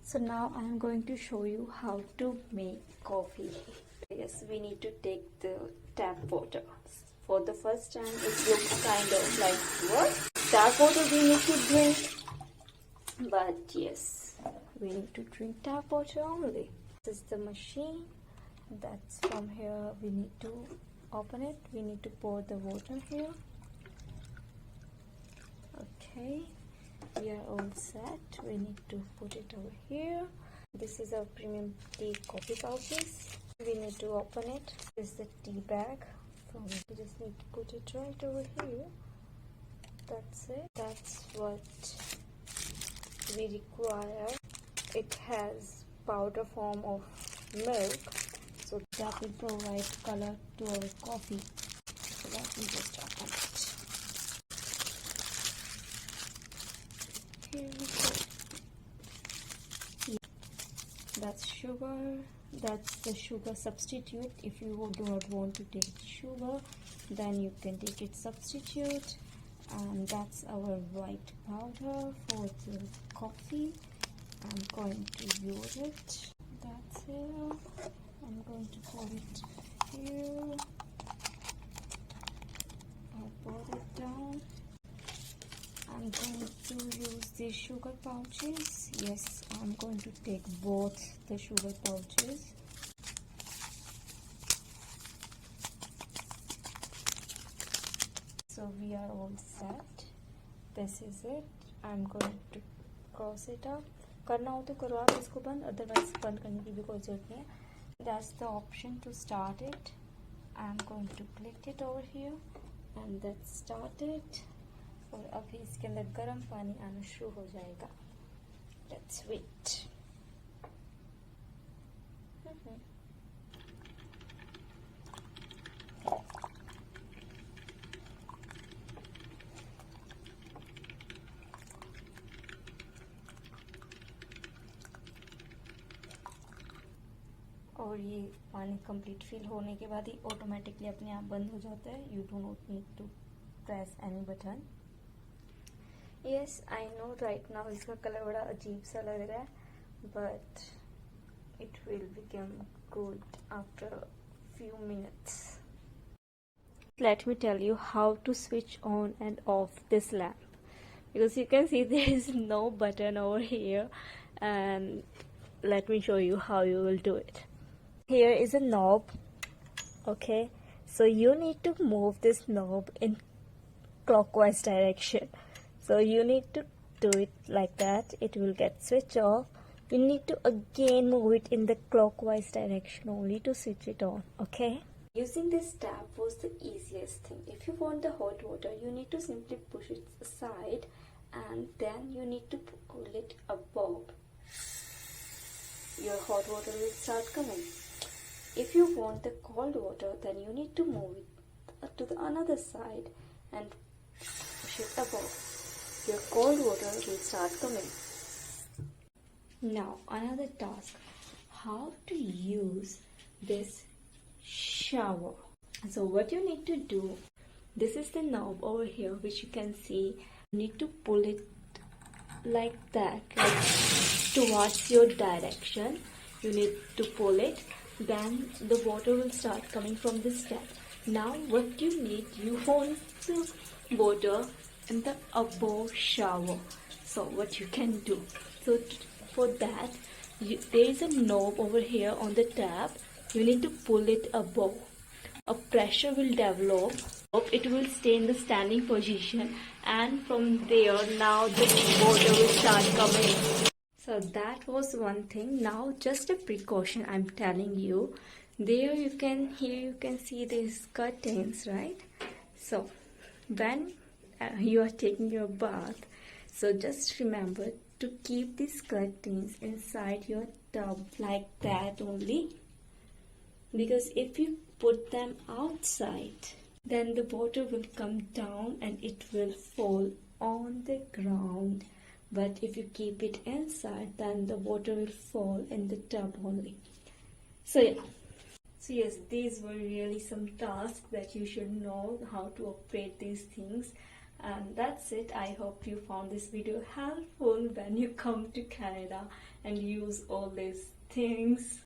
So now I am going to show you how to make coffee. Yes, we need to take the tap water. For the first time it looks kind of like what? Tap water we need to drink. But yes, we need to drink tap water only. This is the machine. That's from here. We need to open it. We need to pour the water here. Okay, we are all set. We need to put it over here. This is our premium tea coffee pouches. We need to open it. This is the tea bag. So we just need to put it right over here. That's it. That's what we require. It has powder form of milk, so that will provide color to our coffee. So let me just open it. Here we go. That's sugar. That's the sugar substitute. If you do not want to take sugar, then you can take it substitute. And that's our white powder for the coffee. I'm going to use it. That's here. I'm going to pour it here. I'll pour it down. I'm going to use these sugar pouches. Yes, I'm going to take both the sugar pouches. So we are all set. This is it. I'm going to cross it up. करना हो तो करो आप इसको बंद, otherwise बंद करने की भी कोई जरूरत नहीं है. That's the option to start it. I'm going to click it over here and that's started. और अभी इसके अंदर गर्म पानी आना शुरू हो जाएगा. Let's wait. और ये पानी कंप्लीट फिल होने के बाद ही ऑटोमेटिकली अपने आप बंद हो जाता है. You do not need to press any button. Yes I know right now इसका कलर बड़ा अजीब सा लग रहा है, but it will become good after few minutes. Let me tell you how to switch on and off this lamp, because you can see there is no button over here, and let me show you how you will do it. Here is a knob. Okay, so you need to move this knob in clockwise direction. So you need to do it like that. It will get switched off. You need to again move it in the clockwise direction only to switch it on. Okay, using this tap was the easiest thing. If you want the hot water, you need to simply push it aside and then you need to pull it above. Your hot water will start coming. If you want the cold water, then you need to move it to the another side and push it above. Your cold water will start coming. Now another task, how to use this shower. So what you need to do, this is the knob over here which you can see. You need to pull it like that, like towards your direction. You need to pull it, then the water will start coming from this tap. Now what you need, you want the water in the above shower. So what you can do, so for that there is a knob over here on the tap. You need to pull it above. A pressure will develop. It will stay in the standing position, and from there now the water will start coming. So that was one thing. Now just a precaution I'm telling you. Here you can see these curtains, right? So when you are taking your bath, so just remember to keep these curtains inside your tub like that only, because if you put them outside, then the water will come down and it will fall on the ground. But if you keep it inside, then the water will fall in the tub only. So yeah. So yes, these were really some tasks that you should know how to operate these things. And that's it. I hope you found this video helpful when you come to Canada and use all these things.